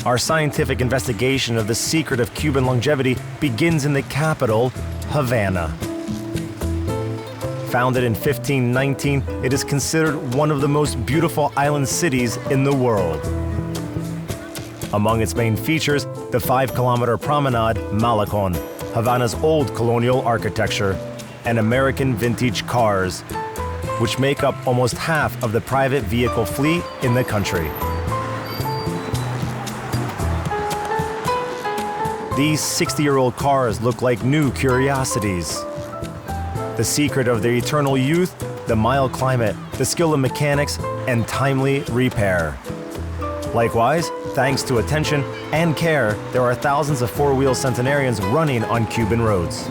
Our scientific investigation of the secret of Cuban longevity begins in the capital, Havana. Founded in 1519, it is considered one of the most beautiful island cities in the world. Among its main features, the 5-kilometer promenade Malecon, Havana's old colonial architecture, and American vintage cars, which make up almost half of the private vehicle fleet in the country. These 60-year-old cars look like new curiosities. The secret of their eternal youth, the mild climate, the skill of mechanics, and timely repair. Likewise, thanks to attention and care, there are thousands of four-wheel centenarians running on Cuban roads.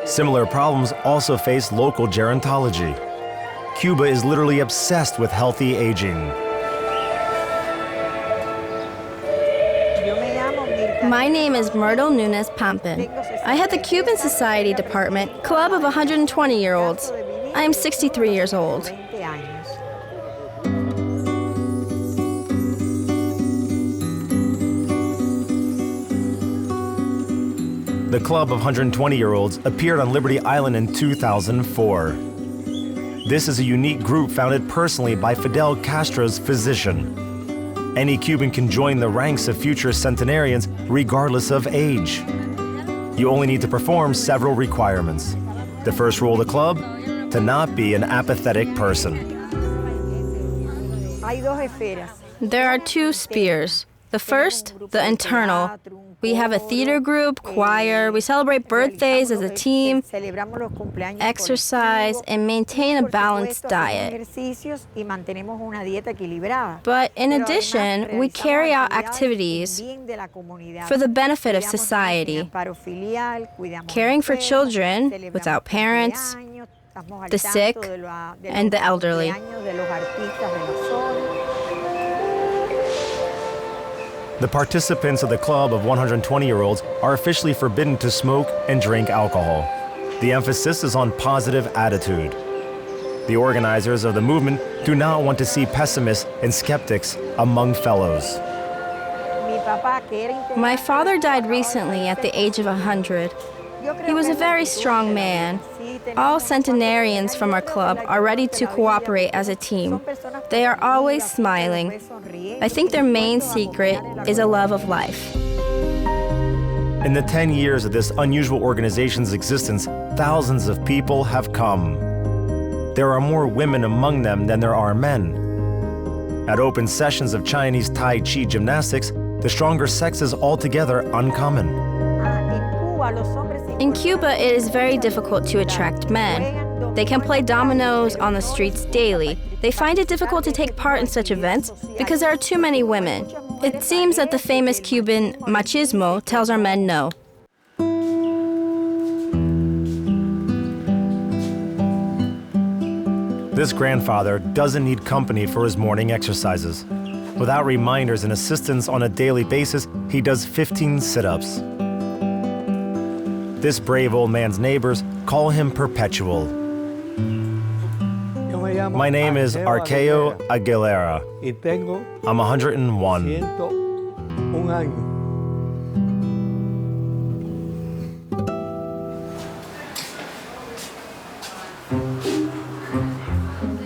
Similar problems also face local gerontology. Cuba is literally obsessed with healthy aging. My name is Myrtle Nunes Pampin. I head the Cuban Society Department, club of 120-year-olds. I am 63 years old. The club of 120-year-olds appeared on Liberty Island in 2004. This is a unique group founded personally by Fidel Castro's physician. Any Cuban can join the ranks of future centenarians regardless of age. You only need to perform several requirements. The first rule of the club, to not be an apathetic person. There are two spheres. The first, the internal. We have a theater group, choir, we celebrate birthdays as a team, exercise, and maintain a balanced diet. But in addition, we carry out activities for the benefit of society, caring for children without parents, the sick, and the elderly. The participants of the club of 120-year-olds are officially forbidden to smoke and drink alcohol. The emphasis is on positive attitude. The organizers of the movement do not want to see pessimists and skeptics among fellows. My father died recently at the age of 100. He was a very strong man. All centenarians from our club are ready to cooperate as a team. They are always smiling. I think their main secret is a love of life. In the 10 years of this unusual organization's existence, thousands of people have come. There are more women among them than there are men. At open sessions of Chinese Tai Chi gymnastics, the stronger sex is altogether uncommon. In Cuba, it is very difficult to attract men. They can play dominoes on the streets daily. They find it difficult to take part in such events because there are too many women. It seems that the famous Cuban machismo tells our men no. This grandfather doesn't need company for his morning exercises. Without reminders and assistance on a daily basis, he does 15 sit-ups. This brave old man's neighbors call him Perpetual. My name is Aro Aguilera. I'm 101.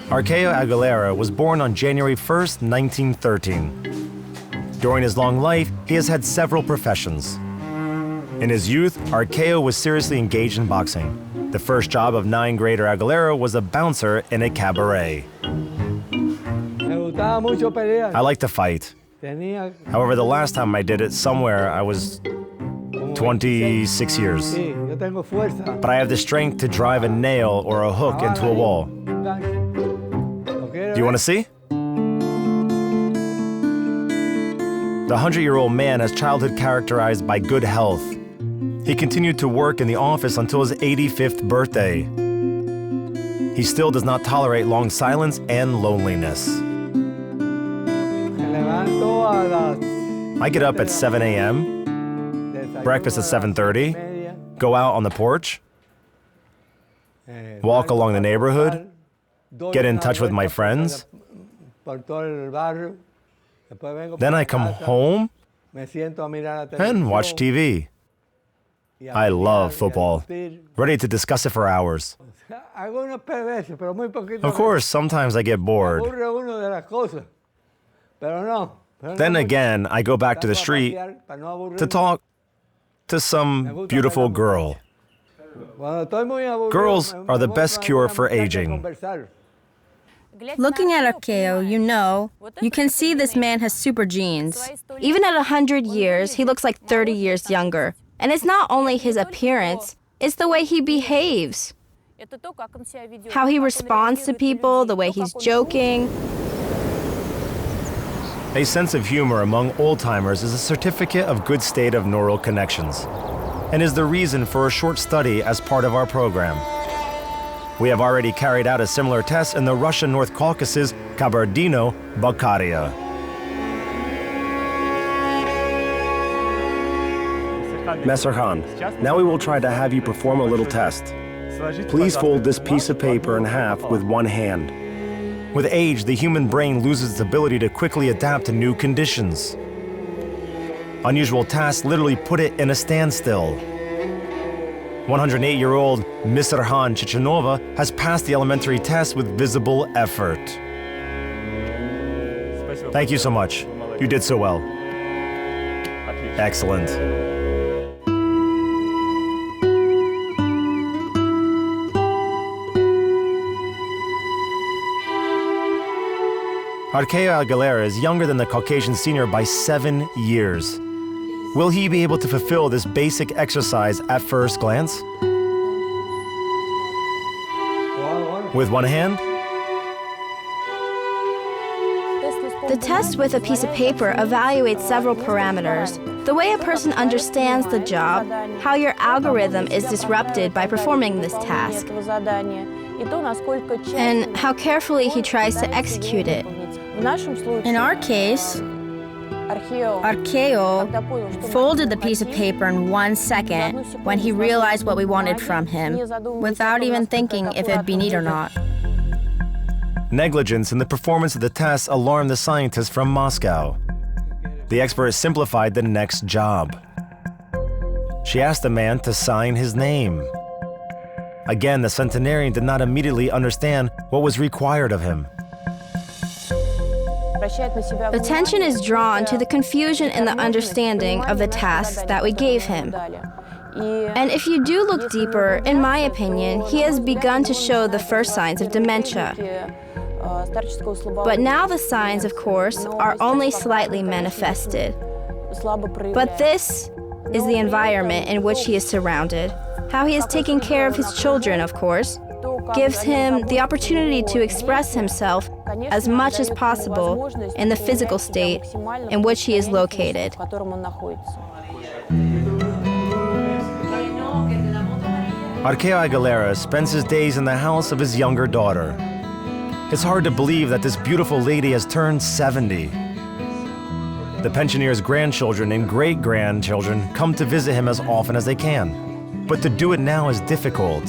Aro Aguilera was born on January 1st, 1913. During his long life, he has had several professions. In his youth, Arceno was seriously engaged in boxing. The first job of 9th-grader Aguilera was a bouncer in a cabaret. I like to fight. However, the last time I did it somewhere, I was 26 years. But I have the strength to drive a nail or a hook into a wall. Do you want to see? The 100-year-old man has childhood characterized by good health. He continued to work in the office until his 85th birthday. He still does not tolerate long silence and loneliness. I get up at 7 a.m., breakfast at 7:30, go out on the porch, walk along the neighborhood, get in touch with my friends. Then I come home and watch TV. I love football, ready to discuss it for hours. Of course, sometimes I get bored. Then again, I go back to the street to talk to some beautiful girl. Girls are the best cure for aging. Looking at Arceo, you can see this man has super genes. Even at 100 years, he looks like 30 years younger. And it's not only his appearance, it's the way he behaves. How he responds to people, the way he's joking. A sense of humor among old-timers is a certificate of good state of neural connections and is the reason for a short study as part of our program. We have already carried out a similar test in the Russian North Caucasus, Kabardino-Balkaria. Messer Khan, now we will try to have you perform a little test. Please fold this piece of paper in half with one hand. With age, the human brain loses its ability to quickly adapt to new conditions. Unusual tasks literally put it in a standstill. 108-year-old Misrhan Chichenova has passed the elementary test with visible effort. Thank you so much. You did so well. Excellent. Aro Aguilera is younger than the Caucasian senior by 7 years. Will he be able to fulfill this basic exercise at first glance? With one hand? The test with a piece of paper evaluates several parameters. The way a person understands the job, how your algorithm is disrupted by performing this task, and how carefully he tries to execute it. In our case, Arceo folded the piece of paper in 1 second when he realized what we wanted from him, without even thinking if it would be neat or not. Negligence in the performance of the test alarmed the scientist from Moscow. The expert simplified the next job. She asked the man to sign his name. Again, the centenarian did not immediately understand what was required of him. Attention is drawn to the confusion in the understanding of the tasks that we gave him. And if you do look deeper, in my opinion, he has begun to show the first signs of dementia. But now the signs, of course, are only slightly manifested. But this is the environment in which he is surrounded. How he is taking care of his children, of course, gives him the opportunity to express himself as much as possible in the physical state in which he is located. Aro Aguilera spends his days in the house of his younger daughter. It's hard to believe that this beautiful lady has turned 70. The pensioner's grandchildren and great-grandchildren come to visit him as often as they can. But to do it now is difficult.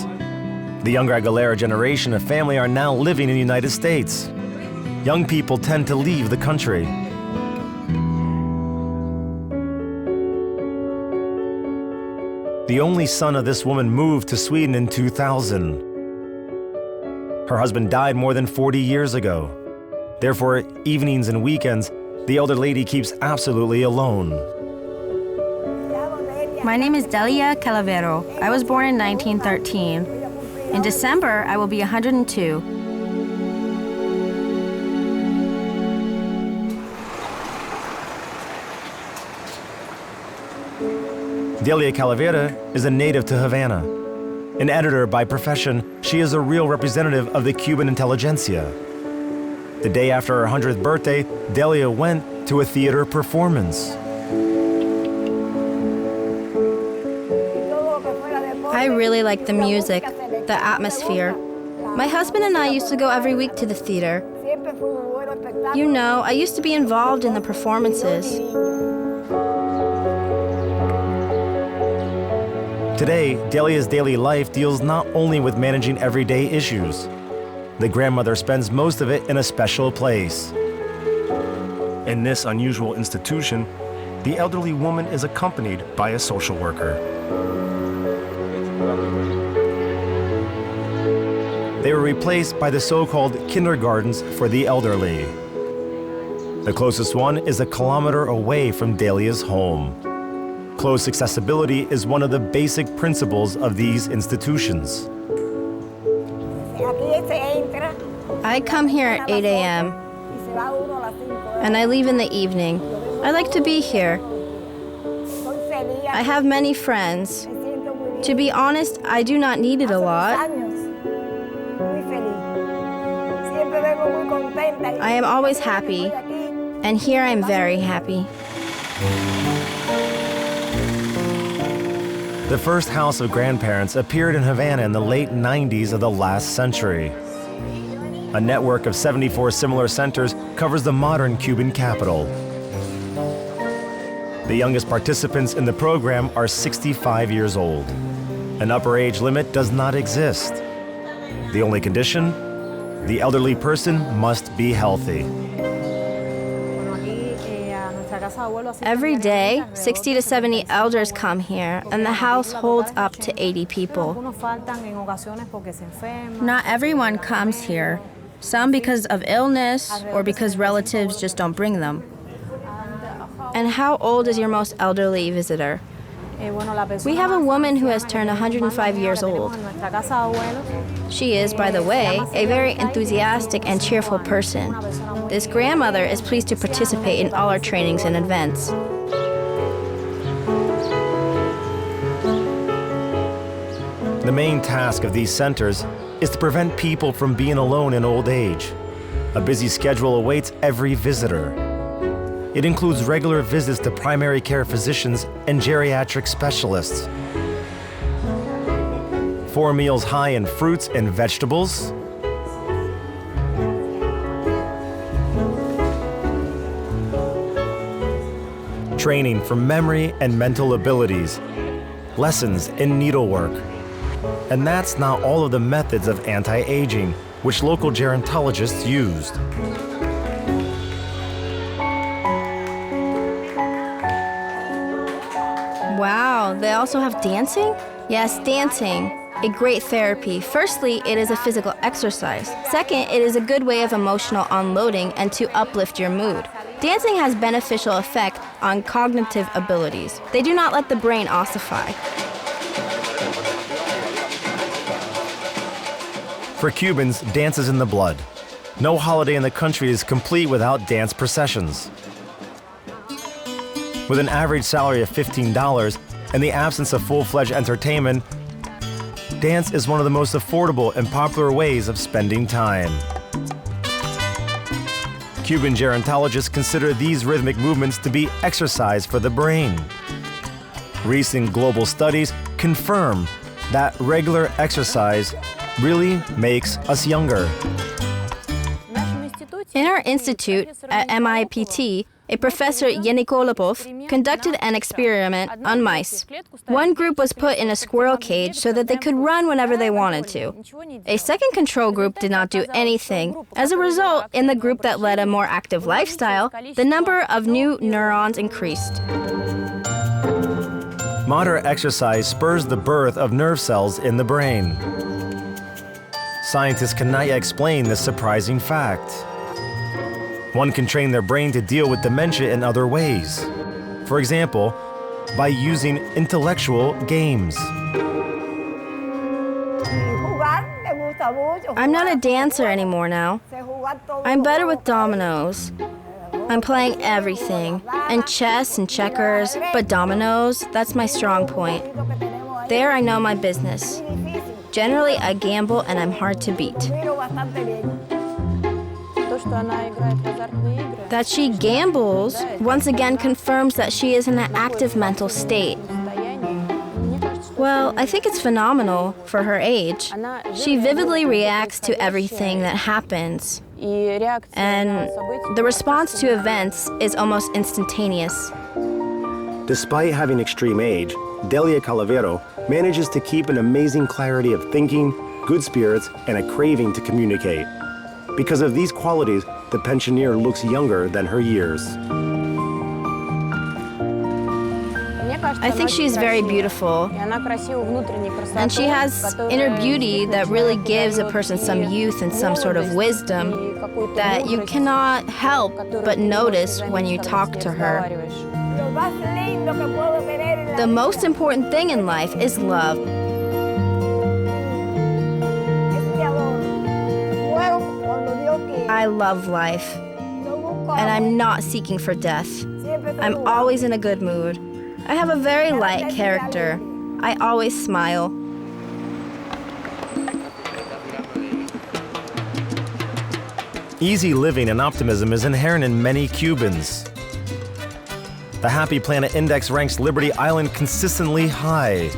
The younger Aguilera generation of family are now living in the United States. Young people tend to leave the country. The only son of this woman moved to Sweden in 2000. Her husband died more than 40 years ago. Therefore, evenings and weekends, the elder lady keeps absolutely alone. My name is Delia Calavero. I was born in 1913. In December, I will be 102. Delia Calavera is a native to Havana. An editor by profession, she is a real representative of the Cuban intelligentsia. The day after her 100th birthday, Delia went to a theater performance. I really like the music, the atmosphere. My husband and I used to go every week to the theater. I used to be involved in the performances. Today, Delia's daily life deals not only with managing everyday issues. The grandmother spends most of it in a special place. In this unusual institution, the elderly woman is accompanied by a social worker. They were replaced by the so-called kindergartens for the elderly. The closest one is a kilometer away from Delia's home. Close accessibility is one of the basic principles of these institutions. I come here at 8 a.m. and I leave in the evening. I like to be here. I have many friends. To be honest, I do not need it a lot. I am always happy, and here I am very happy. The first house of grandparents appeared in Havana in the late 90s of the last century. A network of 74 similar centers covers the modern Cuban capital. The youngest participants in the program are 65 years old. An upper age limit does not exist. The only condition? The elderly person must be healthy. Every day, 60 to 70 elders come here, and the house holds up to 80 people. Not everyone comes here. Some because of illness or because relatives just don't bring them. And how old is your most elderly visitor? We have a woman who has turned 105 years old. She is, by the way, a very enthusiastic and cheerful person. This grandmother is pleased to participate in all our trainings and events. The main task of these centers is to prevent people from being alone in old age. A busy schedule awaits every visitor. It includes regular visits to primary care physicians and geriatric specialists. 4 meals high in fruits and vegetables. Training for memory and mental abilities. Lessons in needlework. And that's not all of the methods of anti-aging, which local gerontologists used. Wow, they also have dancing? Yes, dancing. A great therapy. Firstly, it is a physical exercise. Second, it is a good way of emotional unloading and to uplift your mood. Dancing has beneficial effect on cognitive abilities. They do not let the brain ossify. For Cubans, dance is in the blood. No holiday in the country is complete without dance processions. With an average salary of $15 and the absence of full-fledged entertainment, dance is one of the most affordable and popular ways of spending time. Cuban gerontologists consider these rhythmic movements to be exercise for the brain. Recent global studies confirm that regular exercise really makes us younger. In our institute at MIPT, a professor, Yenikolopov, conducted an experiment on mice. One group was put in a squirrel cage so that they could run whenever they wanted to. A second control group did not do anything. As a result, in the group that led a more active lifestyle, the number of new neurons increased. Moderate exercise spurs the birth of nerve cells in the brain. Scientists cannot yet explain this surprising fact. One can train their brain to deal with dementia in other ways. For example, by using intellectual games. I'm not a dancer anymore now. I'm better with dominoes. I'm playing everything, and chess and checkers, but dominoes, that's my strong point. There I know my business. Generally, I gamble and I'm hard to beat. That she gambles once again confirms that she is in an active mental state. Well, I think it's phenomenal for her age. She vividly reacts to everything that happens. And the response to events is almost instantaneous. Despite having extreme age, Delia Calavero manages to keep an amazing clarity of thinking, good spirits, and a craving to communicate. Because of these qualities, the pensioner looks younger than her years. I think she's very beautiful, and she has inner beauty that really gives a person some youth and some sort of wisdom that you cannot help but notice when you talk to her. The most important thing in life is love. I love life, and I'm not seeking for death. I'm always in a good mood. I have a very light character. I always smile. Easy living and optimism is inherent in many Cubans. The Happy Planet Index ranks Liberty Island consistently high.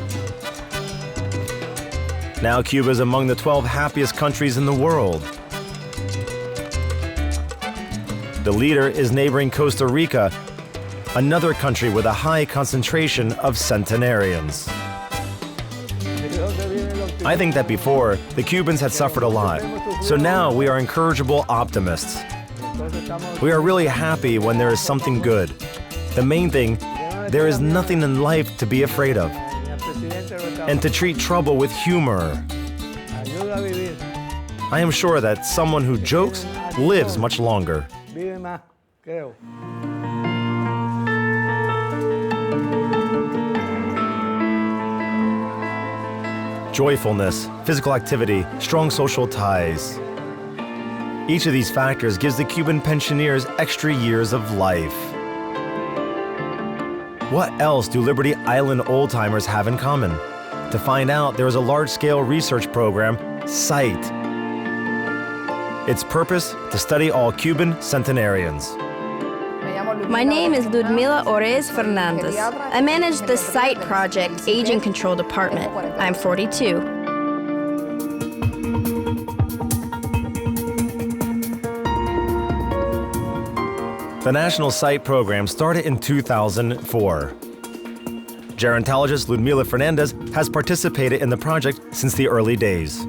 Now Cuba is among the 12 happiest countries in the world. The leader is neighboring Costa Rica, another country with a high concentration of centenarians. I think that before, the Cubans had suffered a lot, so now we are incorrigible optimists. We are really happy when there is something good. The main thing, there is nothing in life to be afraid of, and to treat trouble with humor. I am sure that someone who jokes lives much longer. Joyfulness, physical activity, strong social ties. Each of these factors gives the Cuban pensioners extra years of life. What else do Liberty Island old-timers have in common? To find out, there is a large-scale research program, SITE. Its purpose, to study all Cuban centenarians. My name is Ludmila Orez Hernandez. I manage the SITE project Aging Control Department. I'm 42. The National SITE program started in 2004. Gerontologist Ludmila Hernandez has participated in the project since the early days.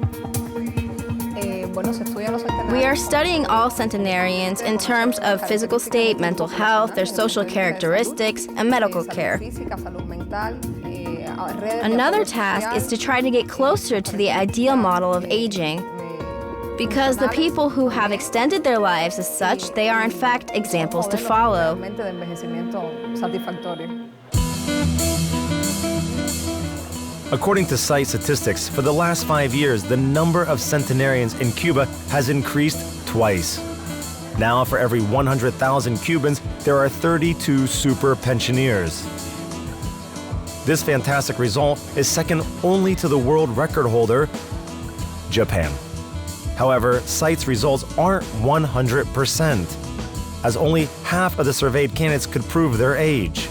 We are studying all centenarians in terms of physical state, mental health, their social characteristics, and medical care. Another task is to try to get closer to the ideal model of aging, because the people who have extended their lives as such, they are in fact examples to follow. According to SITE statistics, for the last 5 years, the number of centenarians in Cuba has increased twice. Now, for every 100,000 Cubans, there are 32 super pensioners. This fantastic result is second only to the world record holder, Japan. However, SITE's results aren't 100%, as only half of the surveyed candidates could prove their age.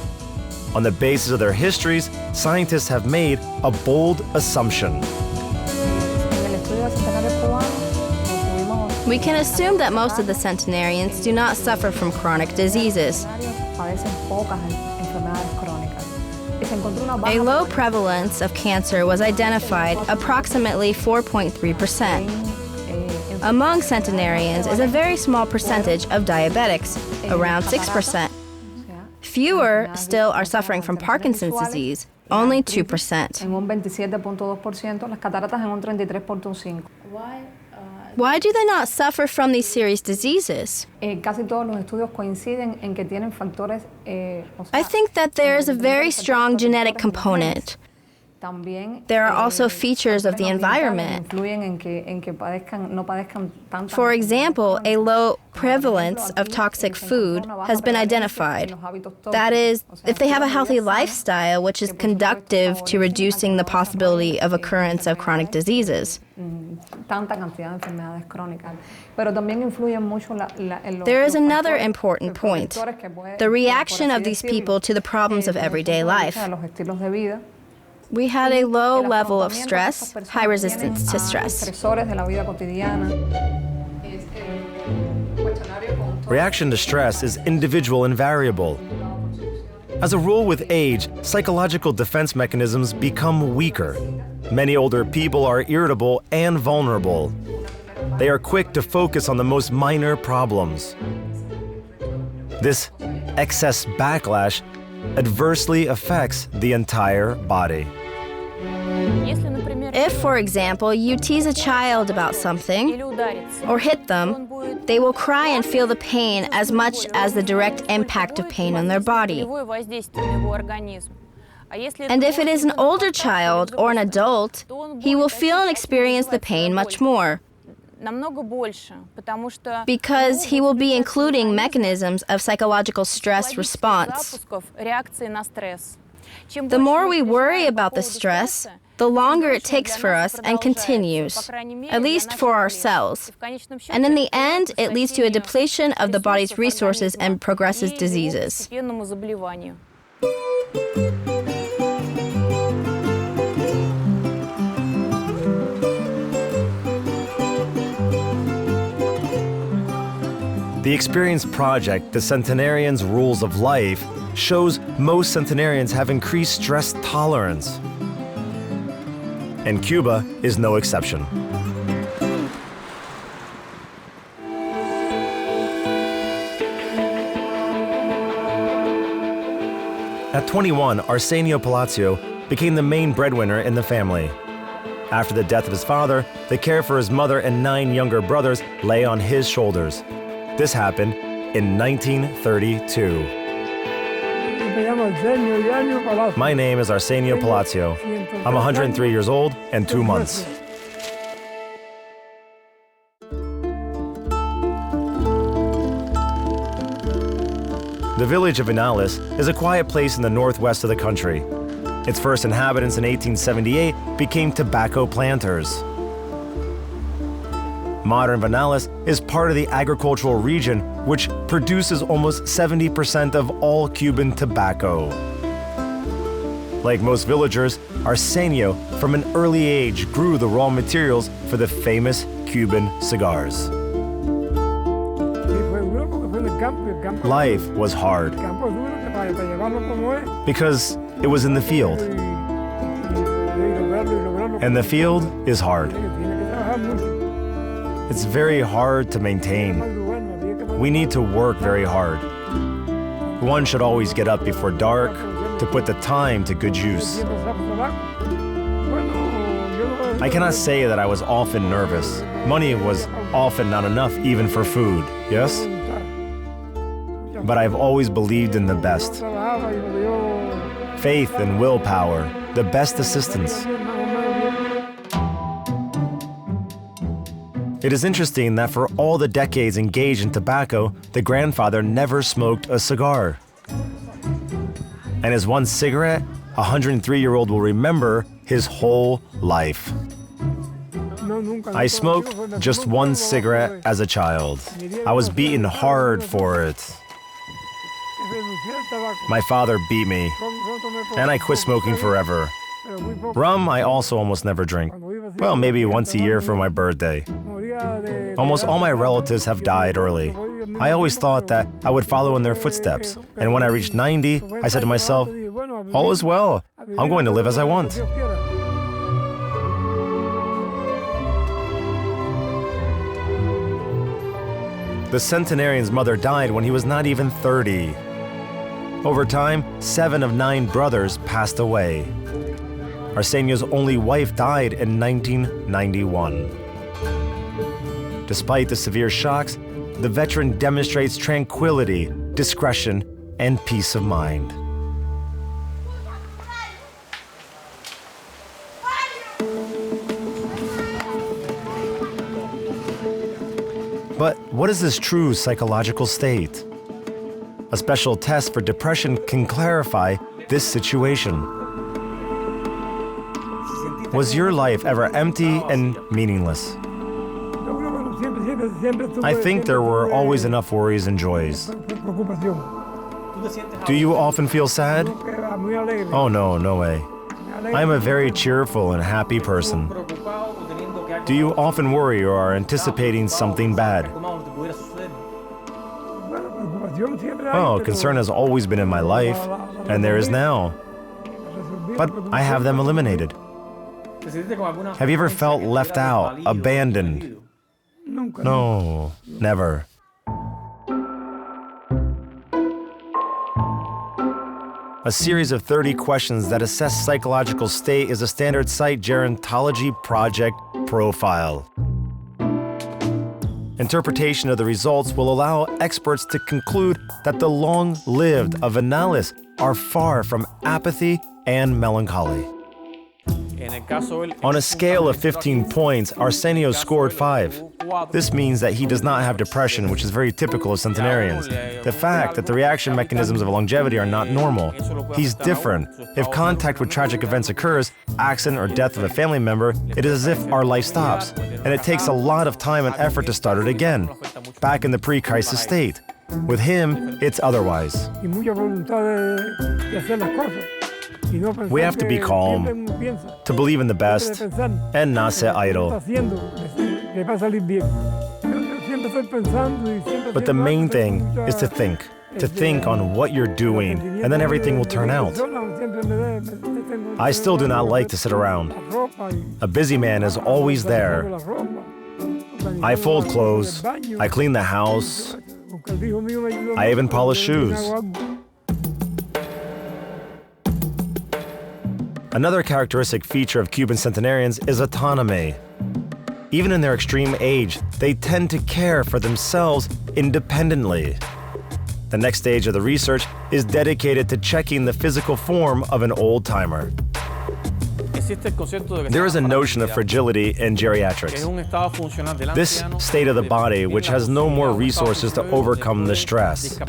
On the basis of their histories, scientists have made a bold assumption. We can assume that most of the centenarians do not suffer from chronic diseases. A low prevalence of cancer was identified, approximately 4.3%. Among centenarians is a very small percentage of diabetics, around 6%. Fewer still are suffering from Parkinson's disease, only 2%. Why do they not suffer from these serious diseases? I think that there is a very strong genetic component. There are also features of the environment. For example, a low prevalence of toxic food has been identified. That is, if they have a healthy lifestyle, which is conducive to reducing the possibility of occurrence of chronic diseases. There is another important point: the reaction of these people to the problems of everyday life. We had a low level of stress, high resistance to stress. Reaction to stress is individual and variable. As a rule with age, psychological defense mechanisms become weaker. Many older people are irritable and vulnerable. They are quick to focus on the most minor problems. This excess backlash adversely affects the entire body. If, for example, you tease a child about something or hit them, they will cry and feel the pain as much as the direct impact of pain on their body. And if it is an older child or an adult, he will feel and experience the pain much more, because he will be including mechanisms of psychological stress response. The more we worry about the stress, the longer it takes for us and continues, at least for ourselves. And in the end, it leads to a depletion of the body's resources and progresses diseases. The Experience Project, the Centenarians' Rules of Life, shows most centenarians have increased stress tolerance. And Cuba is no exception. At 21, Arceno Palacio became the main breadwinner in the family. After the death of his father, the care for his mother and 9 younger brothers lay on his shoulders. This happened in 1932. My name is Arceno Palacio. I'm 103 years old and 2 months. The village of Hernandez is a quiet place in the northwest of the country. Its first inhabitants in 1878 became tobacco planters. Modern Hernandez is part of the agricultural region, which produces almost 70% of all Cuban tobacco. Like most villagers, Arceno, from an early age, grew the raw materials for the famous Cuban cigars. Life was hard because it was in the field. And the field is hard. It's very hard to maintain. We need to work very hard. One should always get up before dark to put the time to good use. I cannot say that I was often nervous. Money was often not enough even for food, yes? But I've always believed in the best. Faith and willpower, the best assistance. It is interesting that for all the decades engaged in tobacco, the grandfather never smoked a cigar. And his one cigarette, a 103-year-old will remember his whole life. I smoked just one cigarette as a child. I was beaten hard for it. My father beat me, and I quit smoking forever. Rum, I also almost never drink. Well, maybe once a year for my birthday. Almost all my relatives have died early. I always thought that I would follow in their footsteps. And when I reached 90, I said to myself, all is well. I'm going to live as I want. The centenarian's mother died when he was not even 30. Over time, 7 of 9 brothers passed away. Arceno's only wife died in 1991. Despite the severe shocks, the veteran demonstrates tranquility, discretion, and peace of mind. But what is this true psychological state? A special test for depression can clarify this situation. Was your life ever empty and meaningless? I think there were always enough worries and joys. Do you often feel sad? Oh no, no way. I am a very cheerful and happy person. Do you often worry or are anticipating something bad? Oh, concern has always been in my life, and there is now. But I have them eliminated. Have you ever felt left out, abandoned? No, never. A series of 30 questions that assess psychological state is a standard site gerontology project profile. Interpretation of the results will allow experts to conclude that the long-lived avanas are far from apathy and melancholy. On a scale of 15 points, Arceno scored 5. This means that he does not have depression, which is very typical of centenarians. The fact that the reaction mechanisms of longevity are not normal. He's different. If contact with tragic events occurs, accident or death of a family member, it is as if our life stops. And it takes a lot of time and effort to start it again, back in the pre-crisis state. With him, it's otherwise. We have to be calm, to believe in the best, and not sit idle. But the main thing is to think on what you're doing, and then everything will turn out. I still do not like to sit around. A busy man is always there. I fold clothes, I clean the house, I even polish shoes. Another characteristic feature of Cuban centenarians is autonomy. Even in their extreme age, they tend to care for themselves independently. The next stage of the research is dedicated to checking the physical form of an old-timer. There is a notion of fragility in geriatrics. This state of the body which has no more resources to overcome the stress.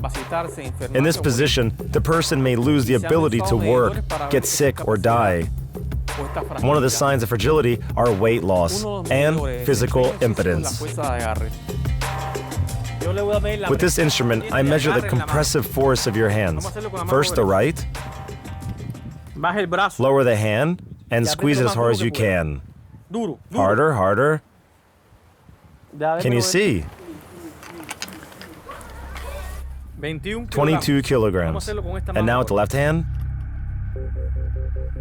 In this position, the person may lose the ability to work, get sick, or die. One of the signs of fragility are weight loss and physical impotence. With this instrument, I measure the compressive force of your hands. First the right, lower the hand, and squeeze it as hard as you can. Harder, harder. Can you see? 22 kilograms. And now with the left hand.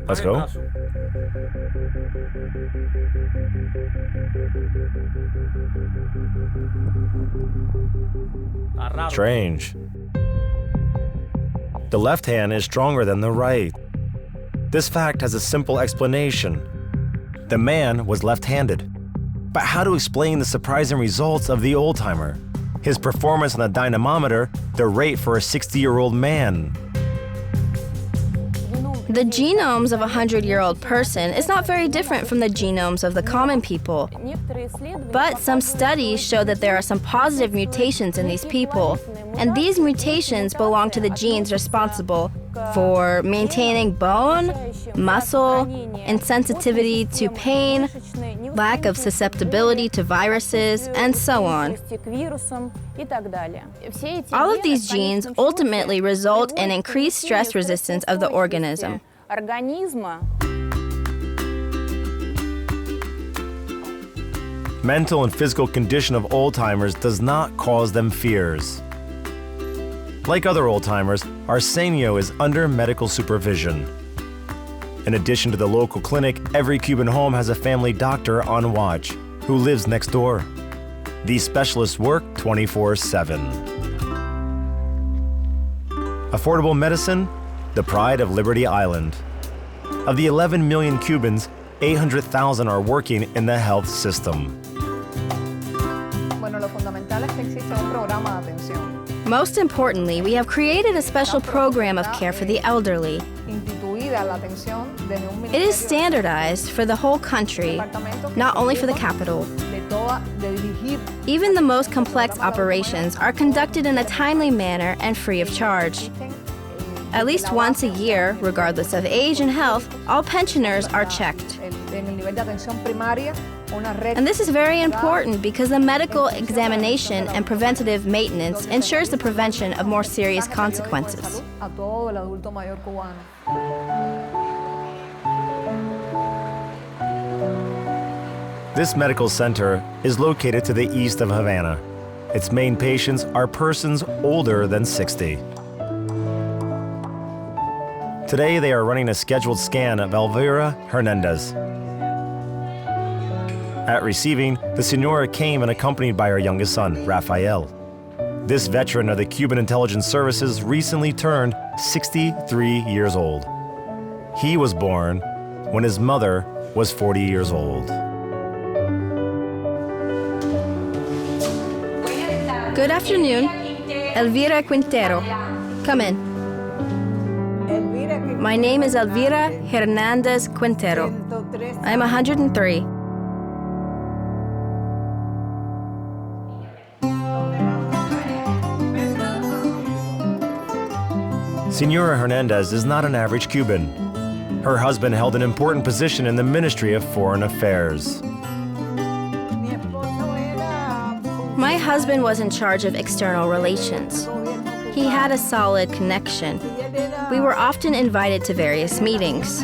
Let's go. Strange. The left hand is stronger than the right. This fact has a simple explanation. The man was left-handed. But how to explain the surprising results of the old-timer? His performance on the dynamometer, the rate for a 60-year-old man. The genomes of a 100-year-old person is not very different from the genomes of the common people. But some studies show that there are some positive mutations in these people, and these mutations belong to the genes responsible for maintaining bone, muscle, insensitivity to pain, lack of susceptibility to viruses, and so on. All of these genes ultimately result in increased stress resistance of the organism. Mental and physical condition of old-timers does not cause them fears. Like other old-timers, Arceno is under medical supervision. In addition to the local clinic, every Cuban home has a family doctor on watch, who lives next door. These specialists work 24/7. Affordable medicine, the pride of Liberty Island. Of the 11 million Cubans, 800,000 are working in the health system. Most importantly, we have created a special program of care for the elderly. It is standardized for the whole country, not only for the capital. Even the most complex operations are conducted in a timely manner and free of charge. At least once a year, regardless of age and health, all pensioners are checked. And this is very important because the medical examination and preventative maintenance ensures the prevention of more serious consequences. This medical center is located to the east of Havana. Its main patients are persons older than 60. Today, they are running a scheduled scan of Alvira Hernandez. At receiving, the Senora came and accompanied by her youngest son, Rafael. This veteran of the Cuban intelligence services recently turned 63 years old. He was born when his mother was 40 years old. Good afternoon. Alvira Quintero. Come in. My name is Alvira Hernandez Quintero. I'm 103. Senora Hernandez is not an average Cuban. Her husband held an important position in the Ministry of Foreign Affairs. My husband was in charge of external relations. He had a solid connection. We were often invited to various meetings.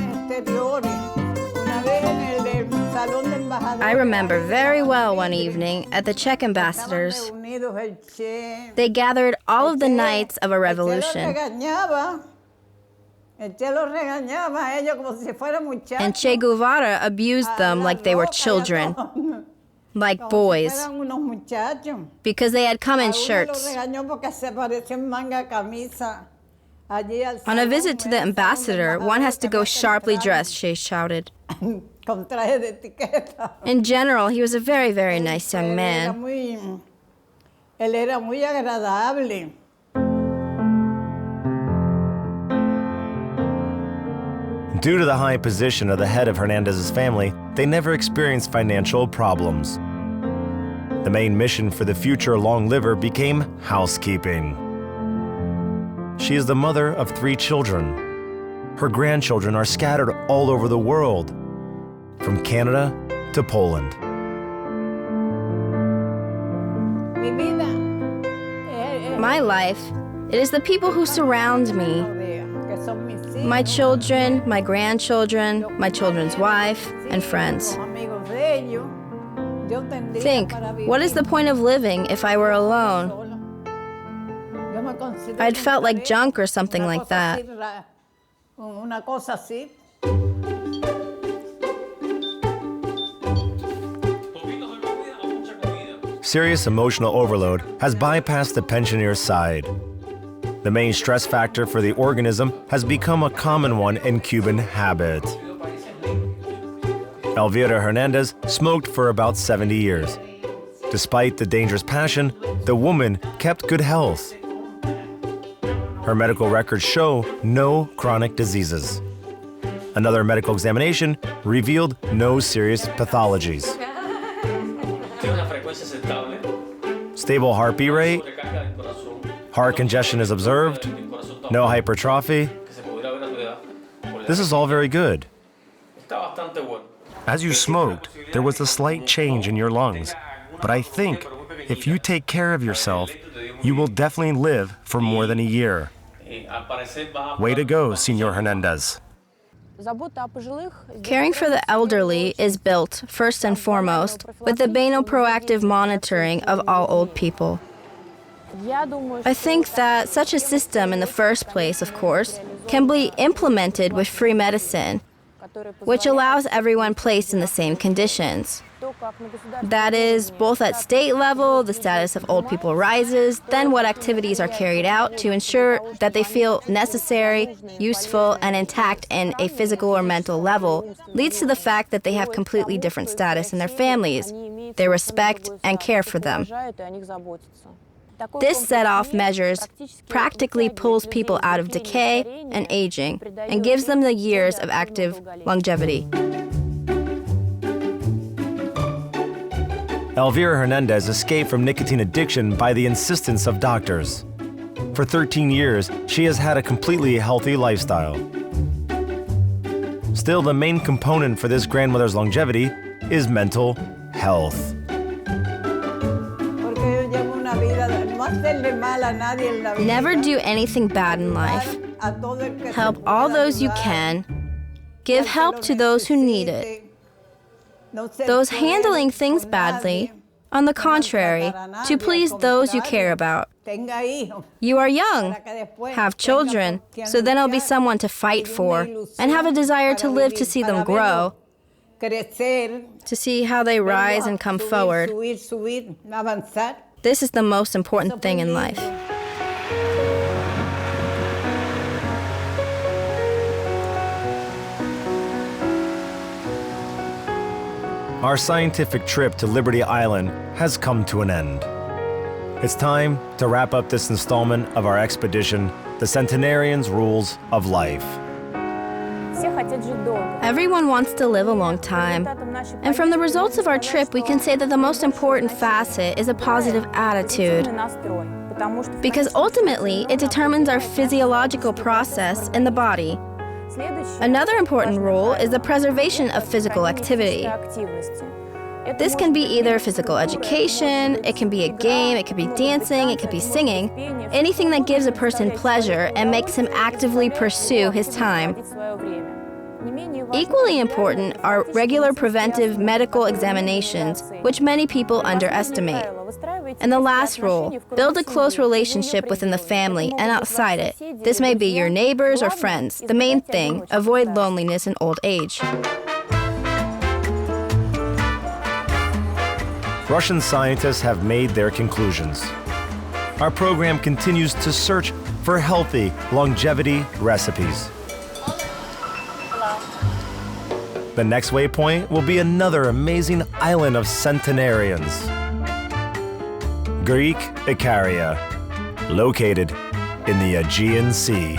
I remember very well one evening at the Czech ambassadors. They gathered all of the knights of a revolution. And Che Guevara abused them like they were children, like boys, because they had come in shirts. On a visit to the ambassador, one has to go sharply dressed, Che shouted. In general, he was a very, very nice young man. Due to the high position of the head of Hernandez's family, they never experienced financial problems. The main mission for the future long liver became housekeeping. She is the mother of 3 children. Her grandchildren are scattered all over the world, from Canada to Poland. My life, it is the people who surround me. My children, my grandchildren, my children's wife, and friends. Think, what is the point of living if I were alone? I'd felt like junk or something like that. Serious emotional overload has bypassed the pensioner's side. The main stress factor for the organism has become a common one in Cuban habit. Alvira Hernandez smoked for about 70 years. Despite the dangerous passion, the woman kept good health. Her medical records show no chronic diseases. Another medical examination revealed no serious pathologies. Stable heartbeat rate, heart congestion is observed, no hypertrophy. This is all very good. As you smoked, there was a slight change in your lungs, but I think if you take care of yourself, you will definitely live for more than a year. Way to go, Senor Hernandez. Caring for the elderly is built, first and foremost, with the banal proactive monitoring of all old people. I think that such a system in the first place, of course, can be implemented with free medicine, which allows everyone placed in the same conditions. That is, both at state level, the status of old people rises, then what activities are carried out to ensure that they feel necessary, useful, and intact in a physical or mental level, leads to the fact that they have completely different status in their families. They respect and care for them. This set-off measures practically pulls people out of decay and aging and gives them the years of active longevity. Alvira Hernandez escaped from nicotine addiction by the insistence of doctors. For 13 years, she has had a completely healthy lifestyle. Still, the main component for this grandmother's longevity is mental health. Never do anything bad in life. Help all those you can. Give help to those who need it. Those handling things badly, on the contrary, to please those you care about. You are young, have children, so then I'll be someone to fight for, and have a desire to live to see them grow. to see how they rise and come forward. This is the most important thing in life. Our scientific trip to Liberty Island has come to an end. It's time to wrap up this installment of our expedition, the Centenarians' Rules of Life. Everyone wants to live a long time. And from the results of our trip, we can say that the most important facet is a positive attitude. Because ultimately, it determines our physiological process in the body. Another important rule is the preservation of physical activity. This can be either physical education, it can be a game, it could be dancing, it could be singing, anything that gives a person pleasure and makes him actively pursue his time. Equally important are regular preventive medical examinations, which many people underestimate. And the last rule, build a close relationship within the family and outside it. This may be your neighbors or friends. The main thing, avoid loneliness in old age. Russian scientists have made their conclusions. Our program continues to search for healthy longevity recipes. The next waypoint will be another amazing island of centenarians, Greek Icaria, located in the Aegean Sea.